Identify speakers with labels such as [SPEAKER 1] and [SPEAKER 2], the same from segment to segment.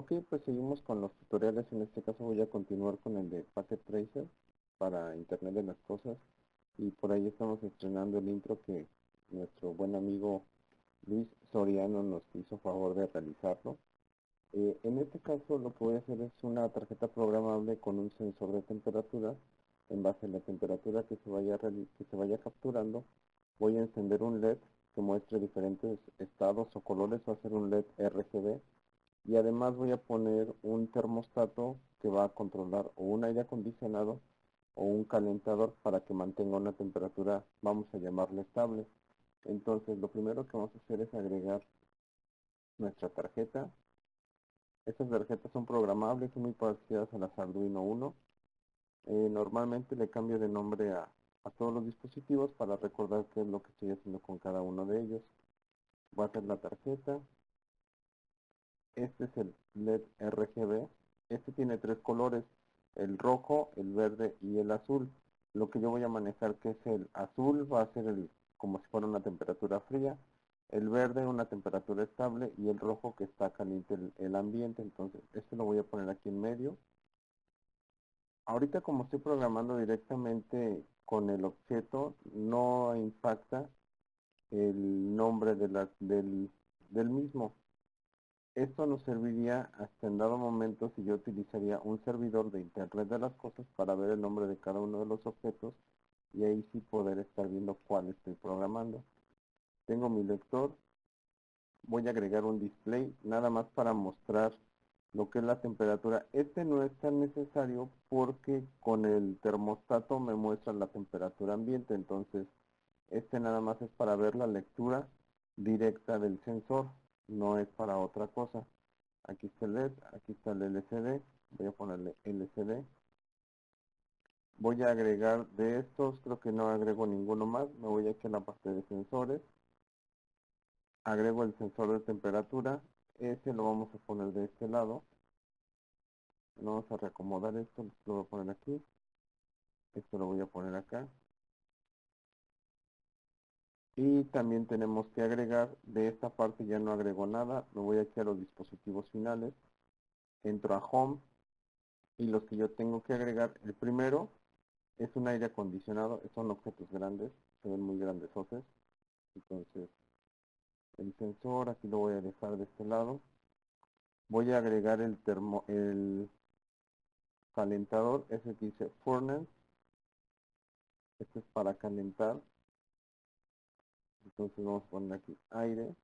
[SPEAKER 1] Ok, pues seguimos con los tutoriales. En este caso voy a continuar con el de Packet Tracer para Internet de las Cosas. Y por ahí estamos estrenando el intro que nuestro buen amigo Luis Soriano nos hizo favor de realizarlo. En este caso lo que voy a hacer es una tarjeta programable con un sensor de temperatura. En base a la temperatura que se vaya capturando, voy a encender un LED que muestre diferentes estados o colores. Va a ser un LED RGB. Y además voy a poner un termostato que va a controlar o un aire acondicionado o un calentador para que mantenga una temperatura, vamos a llamarla estable. Entonces lo primero que vamos a hacer es agregar nuestra tarjeta. Estas tarjetas son programables, son muy parecidas a las Arduino Uno. Normalmente le cambio de nombre a todos los dispositivos para recordar qué es lo que estoy haciendo con cada uno de ellos. Voy a hacer la tarjeta. Este es el LED RGB. Este tiene tres colores, el rojo, el verde y el azul. Lo que yo voy a manejar, que es el azul, va a ser como si fuera una temperatura fría, el verde una temperatura estable y el rojo que está caliente el ambiente. Entonces este lo voy a poner aquí en medio. Ahorita como estoy programando directamente con el objeto, no impacta el nombre del mismo. Esto nos serviría hasta en dado momento si yo utilizaría un servidor de Internet de las Cosas para ver el nombre de cada uno de los objetos y ahí sí poder estar viendo cuál estoy programando. Tengo mi lector, voy a agregar un display nada más para mostrar lo que es la temperatura. Este no es tan necesario porque con el termostato me muestra la temperatura ambiente, entonces este nada más es para ver la lectura directa del sensor, no es para otra cosa. Aquí está el LED, aquí está el LCD, voy a ponerle LCD. Voy a agregar de estos, creo que no agrego ninguno más, me voy aquí a la parte de sensores. Agrego el sensor de temperatura, ese lo vamos a poner de este lado. Vamos a reacomodar esto, lo voy a poner aquí. Esto lo voy a poner acá. Y también tenemos que agregar, de esta parte ya no agrego nada, me voy aquí a los dispositivos finales. Entro a Home y los que yo tengo que agregar, el primero es un aire acondicionado, son objetos grandes, se ven muy grandesotes. Entonces, el sensor aquí lo voy a dejar de este lado. Voy a agregar el calentador, ese que dice Furnace. Este es para calentar. Entonces vamos a poner aquí aire.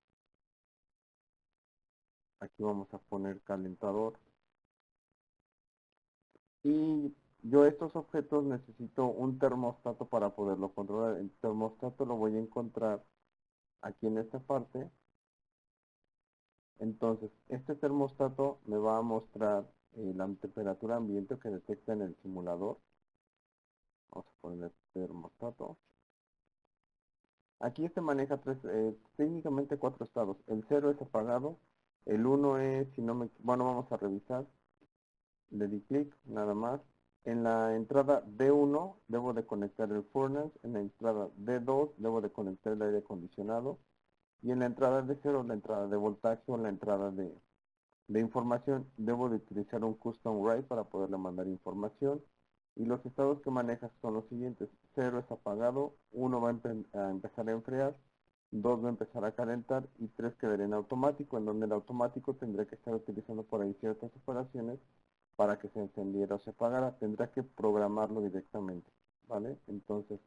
[SPEAKER 1] Aquí vamos a poner calentador. Y yo estos objetos necesito un termostato para poderlo controlar. El termostato lo voy a encontrar aquí en esta parte. Entonces, este termostato me va a mostrar la temperatura ambiente que detecta en el simulador. Vamos a poner termostato. Aquí este maneja técnicamente cuatro estados. El 0 es apagado. El 1 es, si no me, bueno, vamos a revisar. Le di clic, nada más. En la entrada D1 debo de conectar el furnace. En la entrada D2 debo de conectar el aire acondicionado. Y en la entrada D0, la entrada de voltaje o la entrada de información, debo de utilizar un custom write para poderle mandar información. Y los estados que manejas son los siguientes. 0 es apagado, 1 va a empezar a enfriar, 2 va a empezar a calentar y 3 quedaría en automático, en donde el automático tendrá que estar utilizando por ahí ciertas operaciones para que se encendiera o se apagara. Tendrá que programarlo directamente, ¿vale? Entonces,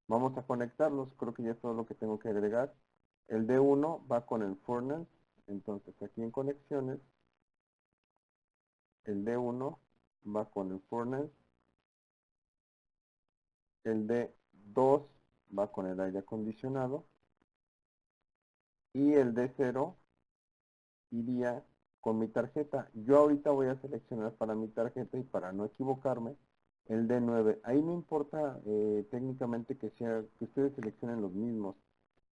[SPEAKER 1] vamos a conectarlos, creo que ya es todo lo que tengo que agregar. El D1 va con el furnace, entonces aquí en conexiones, el D1 va con el furnace, el D2 va con el aire acondicionado y el D0 iría con mi tarjeta. Yo ahorita voy a seleccionar para mi tarjeta y para no equivocarme el D9. Ahí no importa técnicamente que ustedes seleccionen los mismos.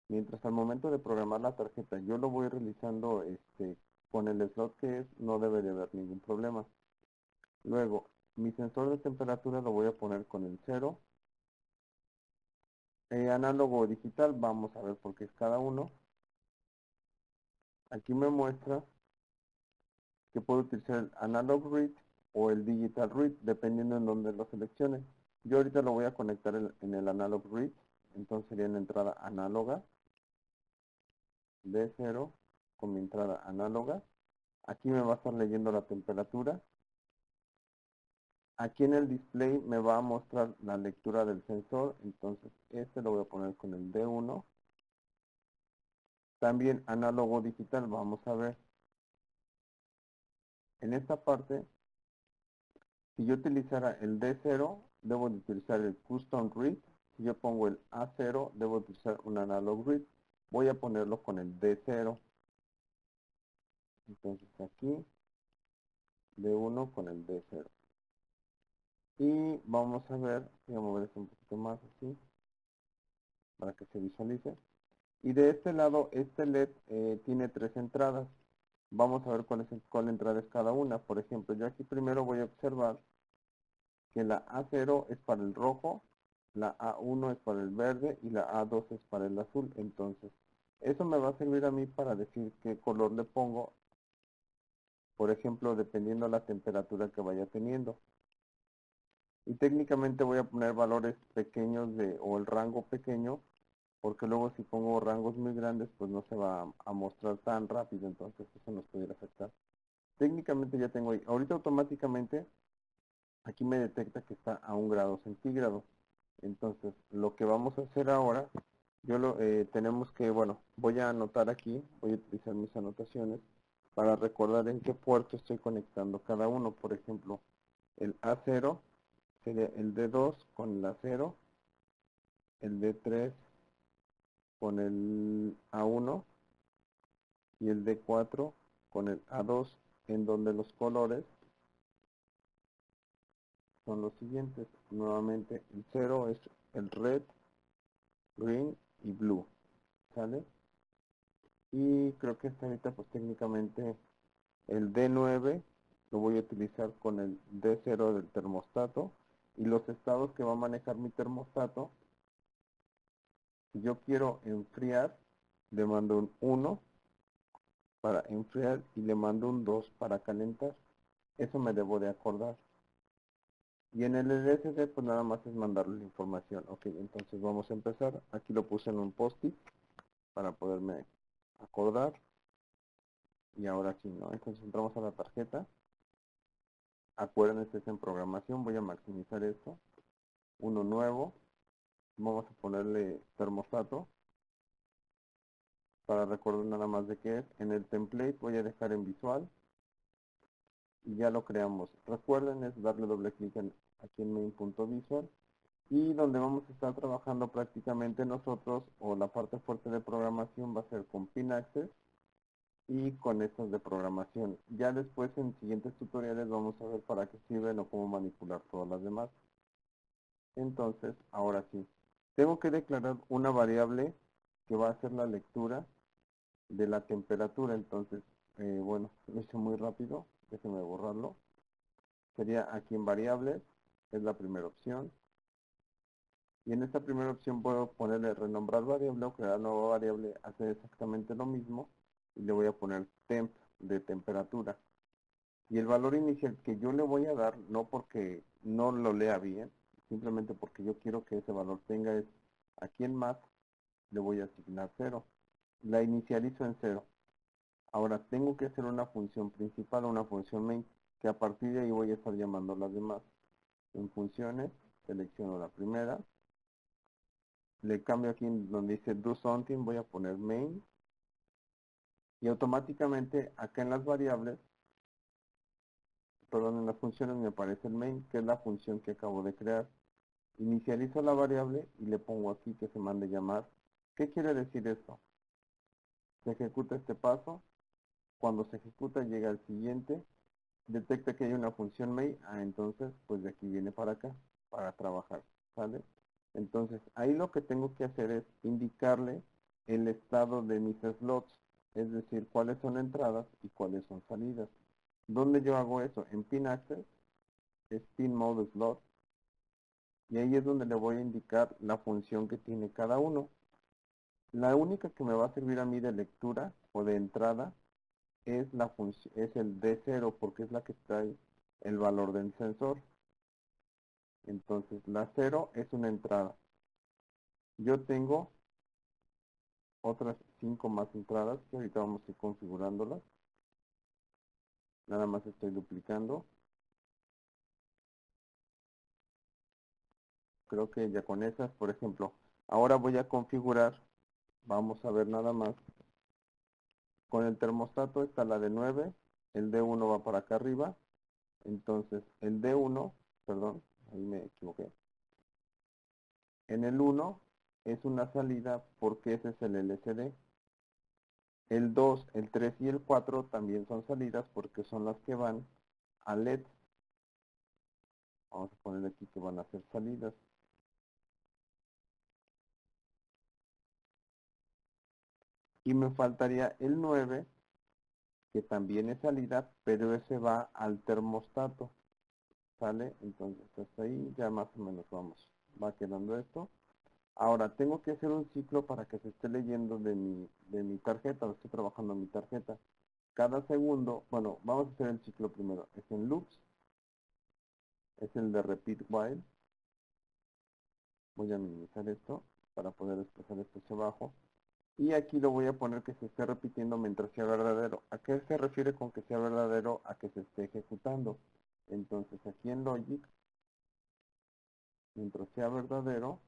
[SPEAKER 1] Mientras al momento de programar la tarjeta yo lo voy realizando con el slot que es, no debe de haber ningún problema. Luego, mi sensor de temperatura lo voy a poner con el 0. Análogo o digital, vamos a ver por qué es cada uno. Aquí me muestra que puedo utilizar el Analog Read o el Digital Read, dependiendo en donde lo seleccione. Yo ahorita lo voy a conectar en el Analog Read, entonces sería en la entrada análoga, D0, con mi entrada análoga. Aquí me va a estar leyendo la temperatura. Aquí en el display me va a mostrar la lectura del sensor, entonces este lo voy a poner con el D1. También análogo digital, vamos a ver. En esta parte, si yo utilizara el D0, debo de utilizar el Custom Read. Si yo pongo el A0, debo utilizar un Analog Read. Voy a ponerlo con el D0. Entonces aquí, D1 con el D0. Y vamos a ver, voy a mover esto un poquito más así, para que se visualice. Y de este lado, este LED tiene 3 entradas. Vamos a ver cuál entrada es cada una. Por ejemplo, yo aquí primero voy a observar que la A0 es para el rojo, la A1 es para el verde y la A2 es para el azul. Entonces, eso me va a servir a mí para decir qué color le pongo, por ejemplo, dependiendo la temperatura que vaya teniendo. Y técnicamente voy a poner valores pequeños o el rango pequeño, porque luego si pongo rangos muy grandes, pues no se va a mostrar tan rápido, entonces eso nos pudiera afectar. Técnicamente ya tengo ahí, ahorita automáticamente, aquí me detecta que está a 1 grado centígrado. Entonces, lo que vamos a hacer ahora, tenemos que, bueno, voy a anotar aquí, voy a utilizar mis anotaciones para recordar en qué puerto estoy conectando cada uno. Por ejemplo, el A0 sería el D2 con el A0, el D3 con el A1 y el D4 con el A2, en donde los colores son los siguientes. Nuevamente, el 0 es el red, green y blue, ¿sale? Y creo que hasta ahorita, pues técnicamente, el D9 lo voy a utilizar con el D0 del termostato. Y los estados que va a manejar mi termostato, si yo quiero enfriar, le mando un 1 para enfriar y le mando un 2 para calentar. Eso me debo de acordar. Y en el LSD, pues nada más es mandarle la información. Ok, entonces vamos a empezar. Aquí lo puse en un post-it para poderme acordar. Y ahora sí, ¿no? Entonces entramos a la tarjeta. Acuérdense, es en programación. Voy a maximizar esto. Uno nuevo. Vamos a ponerle termostato. Para recordar nada más de qué es. En el template voy a dejar en visual. Y ya lo creamos. Recuerden es darle doble clic aquí en main.visual. Y donde vamos a estar trabajando prácticamente nosotros, o la parte fuerte de programación va a ser con PinAccess y con estos de programación. Ya después en siguientes tutoriales vamos a ver para qué sirven o cómo manipular todas las demás. Entonces, ahora sí, tengo que declarar una variable que va a hacer la lectura de la temperatura. Entonces, bueno, lo hice muy rápido, déjenme borrarlo. Sería aquí en variables, es la primera opción. Y en esta primera opción puedo ponerle renombrar variable o crear nueva variable, hace exactamente lo mismo. Y le voy a poner temp de temperatura. Y el valor inicial que yo le voy a dar, no porque no lo lea bien, simplemente porque yo quiero que ese valor tenga es, aquí en más, le voy a asignar 0. La inicializo en 0. Ahora tengo que hacer una función principal o una función main, que a partir de ahí voy a estar llamando las demás. En funciones, selecciono la primera. Le cambio aquí en donde dice do something, voy a poner main. Y automáticamente acá en las variables, perdón, en las funciones me aparece el main, que es la función que acabo de crear. Inicializo la variable y le pongo aquí que se mande llamar. ¿Qué quiere decir esto? Se ejecuta este paso. Cuando se ejecuta llega al siguiente. Detecta que hay una función main. Entonces pues de aquí viene para acá, para trabajar. ¿Sale? Entonces ahí lo que tengo que hacer es indicarle el estado de mis slots. Es decir, cuáles son entradas y cuáles son salidas. ¿Dónde yo hago eso? En PinAccess, es PinModeSlot. Y ahí es donde le voy a indicar la función que tiene cada uno. La única que me va a servir a mí de lectura o de entrada es el D0 porque es la que trae el valor del sensor. Entonces la 0 es una entrada. Yo tengo otras 5 más entradas que ahorita vamos a ir configurándolas. Nada más estoy duplicando. Creo que ya con esas, por ejemplo, ahora voy a configurar, vamos a ver nada más. Con el termostato está la de 9, el D1 va para acá arriba, entonces el D1, perdón, ahí me equivoqué. En el 1 es una salida porque ese es el LCD. El 2, el 3 y el 4 también son salidas porque son las que van a LED. Vamos a poner aquí que van a ser salidas. Y me faltaría el 9, que también es salida, pero ese va al termostato. ¿Sale? Entonces hasta ahí ya más o menos va quedando esto. Ahora tengo que hacer un ciclo para que se esté leyendo de mi tarjeta, estoy trabajando en mi tarjeta. Cada segundo, bueno, vamos a hacer el ciclo primero. Es en loops, es el de repeat while. Voy a minimizar esto para poder expresar esto hacia abajo. Y aquí lo voy a poner que se esté repitiendo mientras sea verdadero. ¿A qué se refiere con que sea verdadero? A que se esté ejecutando. Entonces aquí en Logic, mientras sea verdadero,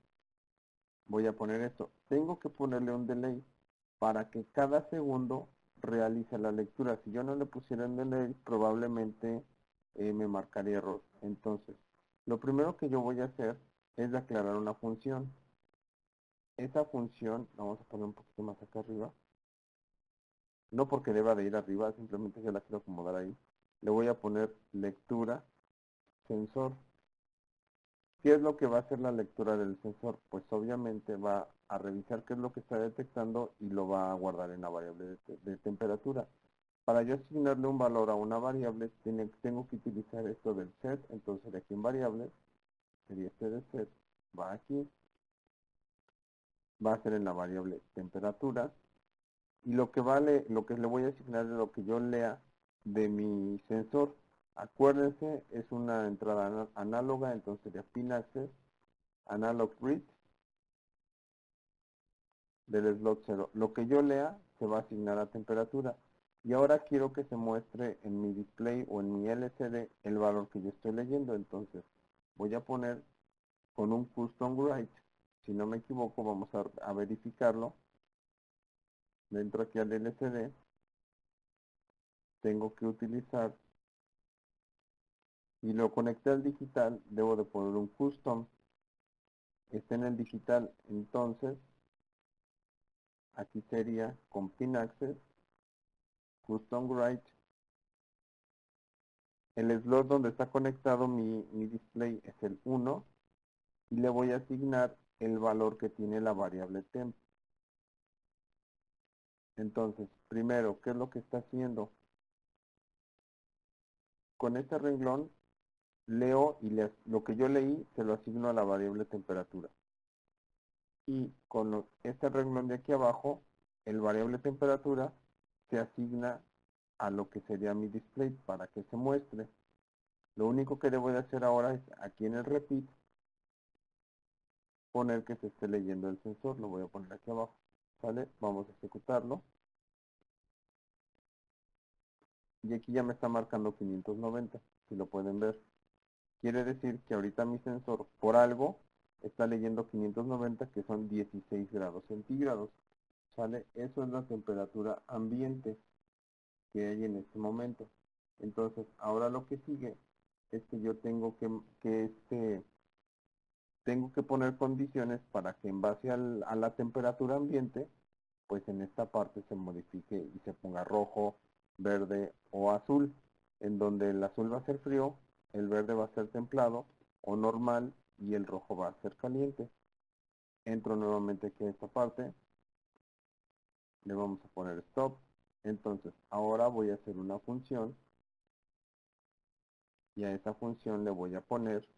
[SPEAKER 1] voy a poner esto. Tengo que ponerle un delay para que cada segundo realice la lectura. Si yo no le pusiera un delay, probablemente me marcaría error. Entonces, lo primero que yo voy a hacer es declarar una función. Esa función, vamos a poner un poquito más acá arriba, no porque deba de ir arriba, simplemente yo la quiero acomodar ahí. Le voy a poner lectura sensor. ¿Qué es lo que va a hacer la lectura del sensor? Pues obviamente va a revisar qué es lo que está detectando y lo va a guardar en la variable de temperatura. Para yo asignarle un valor a una variable, tengo que utilizar esto del set. Entonces de aquí en variables, sería este de set, va aquí, va a ser en la variable temperatura. Y lo que le voy a asignar es lo que yo lea de mi sensor. Acuérdense, es una entrada análoga, entonces sería pin access, analog read, del slot 0. Lo que yo lea se va a asignar a temperatura. Y ahora quiero que se muestre en mi display o en mi LCD el valor que yo estoy leyendo. Entonces voy a poner con un custom write. Si no me equivoco, vamos a verificarlo. Dentro aquí al LCD tengo que utilizar, y lo conecté al digital, debo de poner un custom. Está en el digital, entonces aquí sería con pin access, custom write. El slot donde está conectado mi display es el 1 y le voy a asignar el valor que tiene la variable temp. Entonces, primero, ¿qué es lo que está haciendo? Con este renglón leo y lo que yo leí se lo asigno a la variable temperatura. Y con este renglón de aquí abajo, el variable temperatura se asigna a lo que sería mi display para que se muestre. Lo único que debo de hacer ahora es aquí en el repeat poner que se esté leyendo el sensor. Lo voy a poner aquí abajo. ¿Sale? Vamos a ejecutarlo. Y aquí ya me está marcando 590, si lo pueden ver. Quiere decir que ahorita mi sensor, por algo, está leyendo 590, que son 16 grados centígrados. ¿Sale? Eso es la temperatura ambiente que hay en este momento. Entonces, ahora lo que sigue es que yo tengo tengo que poner condiciones para que en base a la temperatura ambiente, pues en esta parte se modifique y se ponga rojo, verde o azul, en donde el azul va a ser frío, el verde va a ser templado o normal y el rojo va a ser caliente. Entro nuevamente aquí a esta parte, le vamos a poner stop. Entonces, ahora voy a hacer una función y a esa función le voy a poner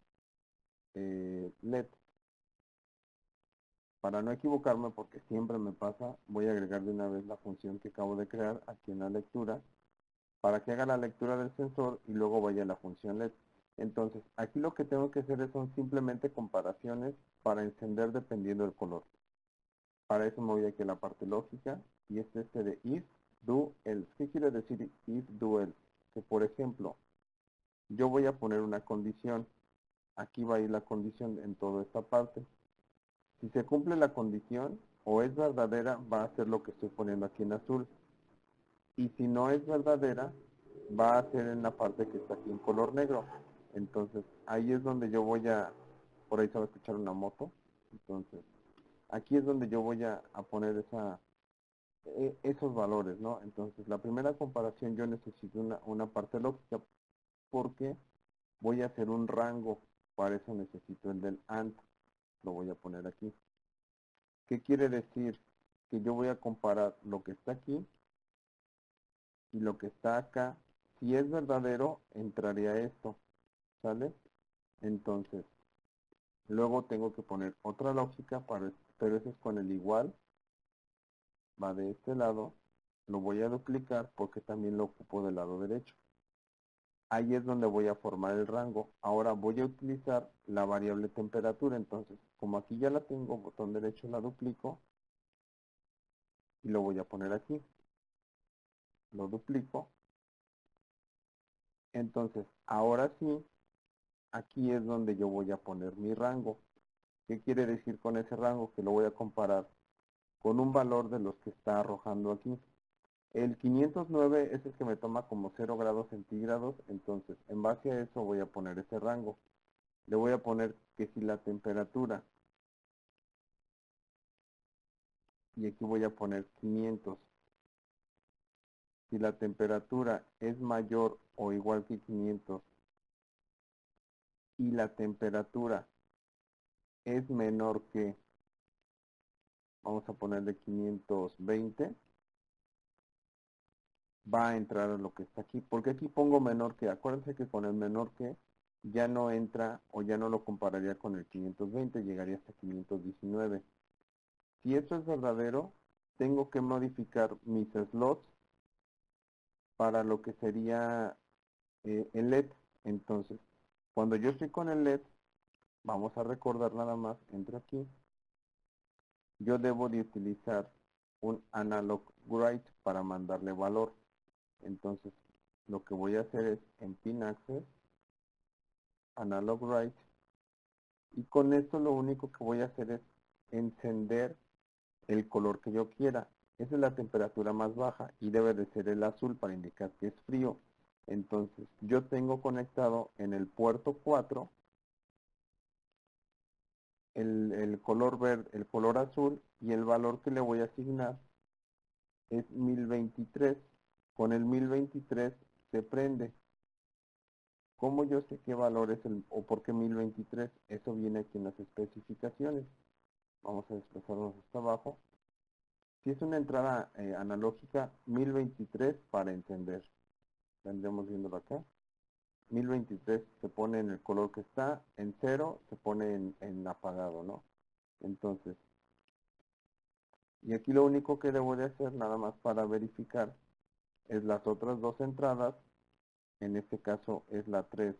[SPEAKER 1] LED. Para no equivocarme, porque siempre me pasa, voy a agregar de una vez la función que acabo de crear aquí en la lectura. para que haga la lectura del sensor y luego vaya a la función LED. Entonces, aquí lo que tengo que hacer son simplemente comparaciones para encender dependiendo del color. Para eso me voy aquí a la parte lógica y es este de if, do, else. ¿Qué quiere decir if, do, else? Que por ejemplo, yo voy a poner una condición. Aquí va a ir la condición en toda esta parte. Si se cumple la condición o es verdadera, va a ser lo que estoy poniendo aquí en azul. Y si no es verdadera, va a ser en la parte que está aquí en color negro. Entonces, ahí es donde yo voy a, por ahí se va a escuchar una moto. Entonces, aquí es donde yo voy a poner esos valores, ¿no? Entonces, la primera comparación yo necesito una parte lógica porque voy a hacer un rango. Para eso necesito el del AND. Lo voy a poner aquí. ¿Qué quiere decir? Que yo voy a comparar lo que está aquí y lo que está acá. Si es verdadero, entraría esto, ¿sale? Entonces, luego tengo que poner otra lógica, pero eso es con el igual. Va de este lado. Lo voy a duplicar porque también lo ocupo del lado derecho. Ahí es donde voy a formar el rango. Ahora voy a utilizar la variable temperatura. Entonces, como aquí ya la tengo, botón derecho la duplico y lo voy a poner aquí. Lo duplico. Entonces, ahora sí, aquí es donde yo voy a poner mi rango. ¿Qué quiere decir con ese rango? Que lo voy a comparar con un valor de los que está arrojando aquí. El 509 es el que me toma como 0 grados centígrados, entonces en base a eso voy a poner ese rango. Le voy a poner que si la temperatura, y aquí voy a poner 500, si la temperatura es mayor o igual que 500 y la temperatura es menor que, vamos a ponerle 520, va a entrar a lo que está aquí. ¿Por qué aquí pongo menor que? Acuérdense que con el menor que ya no entra o ya no lo compararía con el 520, llegaría hasta 519. Si esto es verdadero, tengo que modificar mis slots para lo que sería el LED. Entonces, cuando yo estoy con el LED, vamos a recordar nada más, entro aquí, yo debo de utilizar un analog write para mandarle valor. Entonces, lo que voy a hacer es en pin access, analog write, y con esto lo único que voy a hacer es encender el color que yo quiera. Esa es la temperatura más baja y debe de ser el azul para indicar que es frío. Entonces, yo tengo conectado en el puerto 4 el color verde, el color azul, y el valor que le voy a asignar es 1023. Con el 1023 se prende. ¿Cómo yo sé qué valor es o por qué 1023? Eso viene aquí en las especificaciones. Vamos a desplazarnos hasta abajo. Si es una entrada analógica, 1023 para encender. Tendremos viéndolo acá. 1023 se pone en el color que está, en 0 se pone en apagado, ¿no? Entonces, y aquí lo único que debo de hacer, nada más para verificar, es las otras dos entradas. En este caso es la 3,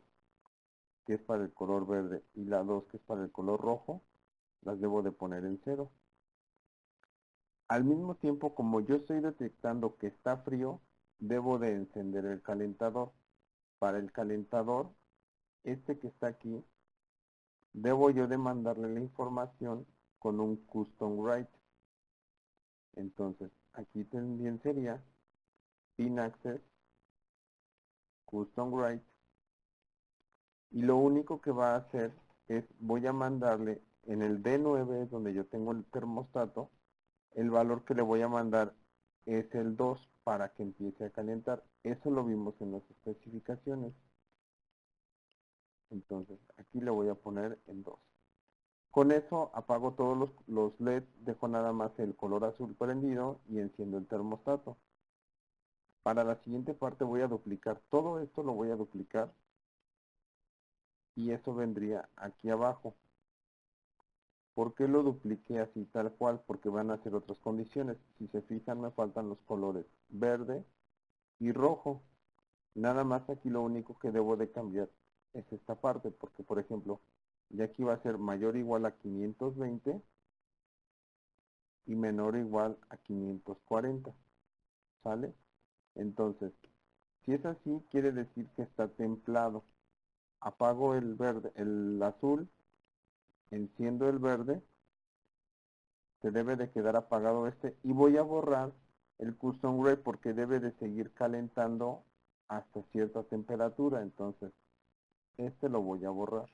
[SPEAKER 1] que es para el color verde, y la 2, que es para el color rojo, las debo de poner en 0. Al mismo tiempo, como yo estoy detectando que está frío, debo de encender el calentador. Para el calentador, este que está aquí, debo yo de mandarle la información con un custom write. Entonces, aquí también sería pin access, custom write, y lo único que va a hacer es, voy a mandarle en el D9, donde yo tengo el termostato, el valor que le voy a mandar es el 2 para que empiece a calentar. Eso lo vimos en las especificaciones. Entonces, aquí le voy a poner el 2. Con eso apago todos los LEDs, dejo nada más el color azul prendido y enciendo el termostato. Para la siguiente parte voy a duplicar todo esto, lo voy a duplicar y eso vendría aquí abajo. ¿Por qué lo dupliqué así tal cual? Porque van a ser otras condiciones. Si se fijan, me faltan los colores verde y rojo. Nada más aquí lo único que debo de cambiar es esta parte, porque por ejemplo, ya aquí va a ser mayor o igual a 520 y menor o igual a 540, ¿sale? Entonces, si es así, quiere decir que está templado. Apago el verde, el azul, enciendo el verde, se debe de quedar apagado este y voy a borrar el custom gray porque debe de seguir calentando hasta cierta temperatura. Entonces, este lo voy a borrar.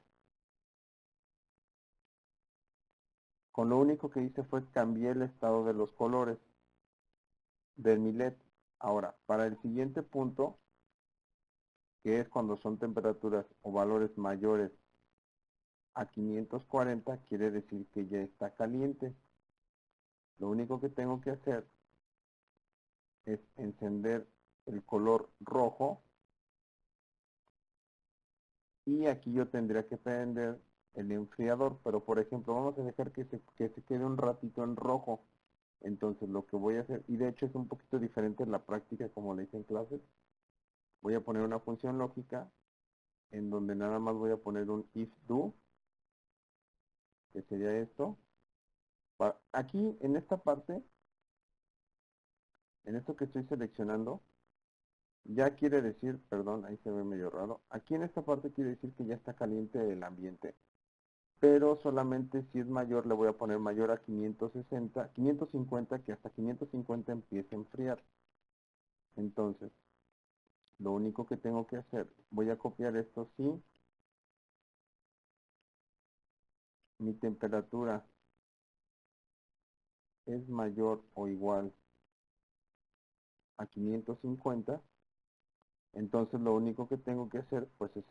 [SPEAKER 1] Con lo único que hice fue cambiar el estado de los colores del mi LED. Ahora, para el siguiente punto, que es cuando son temperaturas o valores mayores a 540, quiere decir que ya está caliente. Lo único que tengo que hacer es encender el color rojo y aquí yo tendría que prender el enfriador, pero por ejemplo vamos a dejar que se quede un ratito en rojo. Entonces lo que voy a hacer, y de hecho es un poquito diferente en la práctica como le hice en clases, voy a poner una función lógica en donde nada más voy a poner un if do, que sería esto. Aquí en esta parte, en esto que estoy seleccionando, ya quiere decir, perdón, ahí se ve medio raro, aquí en esta parte quiere decir que ya está caliente el ambiente, pero solamente si es mayor le voy a poner mayor a 560, 550, que hasta 550 empiece a enfriar. Entonces, lo único que tengo que hacer, voy a copiar esto si mi temperatura es mayor o igual a 550, entonces lo único que tengo que hacer pues es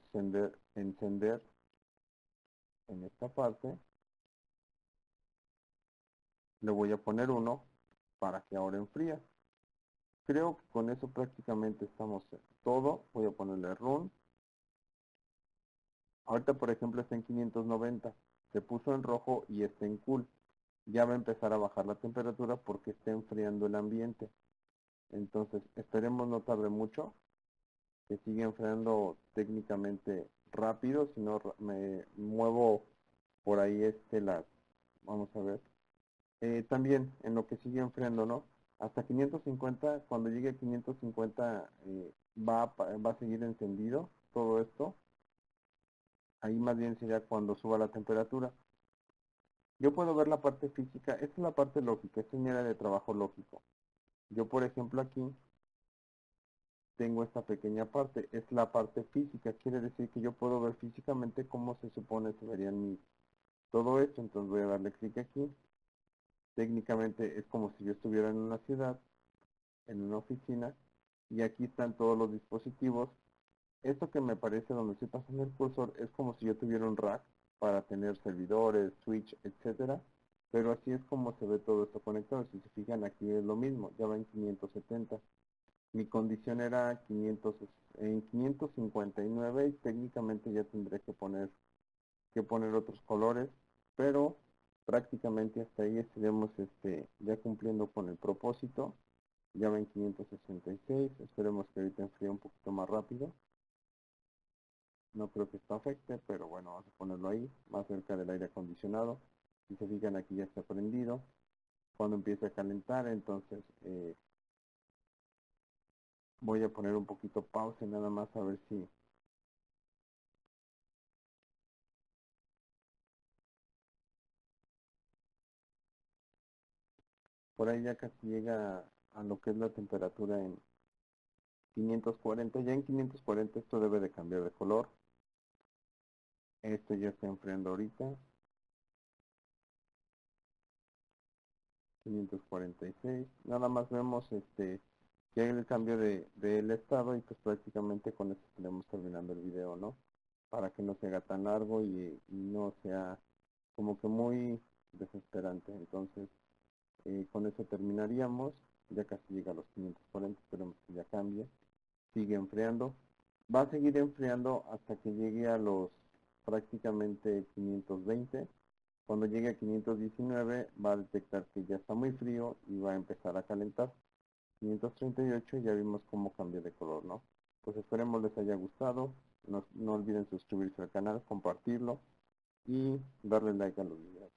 [SPEAKER 1] encender en esta parte, le voy a poner 1 para que ahora enfríe. Creo que con eso prácticamente estamos en todo. Voy a ponerle run. Ahorita por ejemplo está en 590, se puso en rojo y está en cool. Ya va a empezar a bajar la temperatura porque está enfriando el ambiente. Entonces esperemos no tarde mucho, que siga enfriando técnicamente rápido, si no me muevo por ahí vamos a ver. También en lo que sigue enfriando, ¿no? Hasta 550, cuando llegue a 550 va a seguir encendido todo esto. Ahí más bien sería cuando suba la temperatura. Yo puedo ver la parte física, esta es la parte lógica, esta es mi área de trabajo lógico. Yo por ejemplo aquí tengo esta pequeña parte, es la parte física, quiere decir que yo puedo ver físicamente cómo se supone se verían todo esto, entonces voy a darle clic aquí. Técnicamente es como si yo estuviera en una ciudad, en una oficina, y aquí están todos los dispositivos. Esto que me parece donde estoy pasando el cursor es como si yo tuviera un rack para tener servidores, switch, etcétera, pero así es como se ve todo esto conectado. Si se fijan aquí es lo mismo, ya va en 570. Mi condición era 500, en 559 y técnicamente ya tendré que poner otros colores, pero prácticamente hasta ahí estaríamos ya cumpliendo con el propósito. Ya va en 566, esperemos que ahorita enfríe un poquito más rápido. No creo que esto afecte, pero bueno, vamos a ponerlo ahí, más cerca del aire acondicionado. Si se fijan aquí ya está prendido. Cuando empiece a calentar, entonces voy a poner un poquito pausa nada más a ver si por ahí ya casi llega a lo que es la temperatura en 540. Ya en 540 esto debe de cambiar de color. Esto ya está enfriando ahorita. 546. Nada más vemos que hay el cambio del estado y pues prácticamente con esto estaremos terminando el video, ¿no? Para que no se haga tan largo y no sea como que muy desesperante. Entonces, con eso terminaríamos. Ya casi llega a los 540, esperemos que ya cambie. Sigue enfriando. Va a seguir enfriando hasta que llegue a los prácticamente 520. Cuando llegue a 519 va a detectar que ya está muy frío y va a empezar a calentar. 538 ya vimos cómo cambia de color, ¿no? pues esperemos les haya gustado. No olviden suscribirse al canal, compartirlo y darle like a los videos.